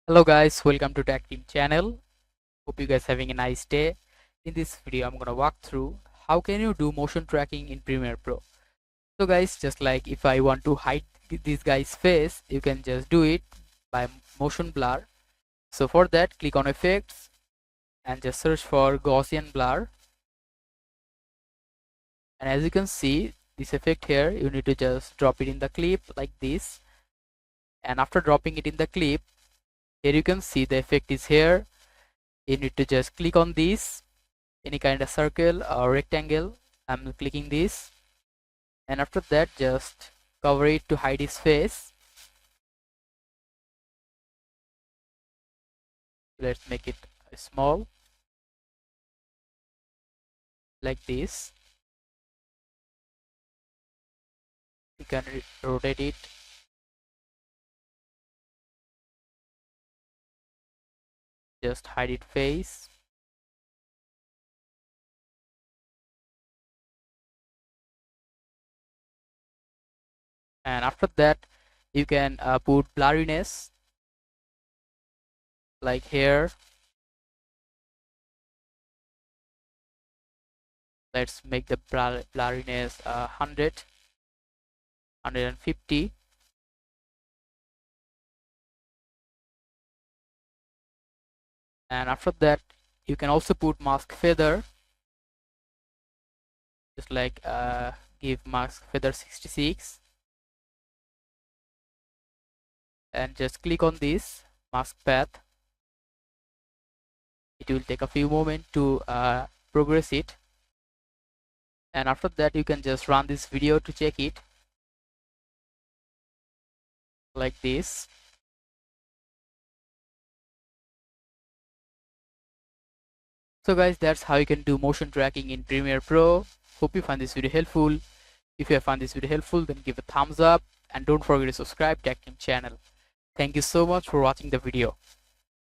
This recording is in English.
Hello guys, welcome to Tactim channel. Hope you guys having a nice day. In this video I'm gonna walk through how can you do motion tracking in Premiere Pro. So guys, just like if I want to hide this guy's face, you can just do it by motion blur. So for that, click on effects and just search for Gaussian blur. And as you can see, this effect here, you need to just drop it in the clip like this. And after dropping it in the clip, here you can see the effect is here. You need to just click on this, any kind of circle or rectangle. I'm clicking this, and after that just cover it to hide his face. Let's make it small like this. You can rotate it. Just hide it face. And after that you can put blurriness like here. Let's make the blurriness 100, 150. And after that you can also put mask feather, just like give mask feather 66, and just click on this mask path. It will take a few moments to progress it, and after that you can just run this video to check it like this. So guys, that's how you can do motion tracking in Premiere Pro. Hope you find this video helpful. If you have found this video helpful, then give a thumbs up and don't forget to subscribe to Tactim channel. Thank you so much for watching the video.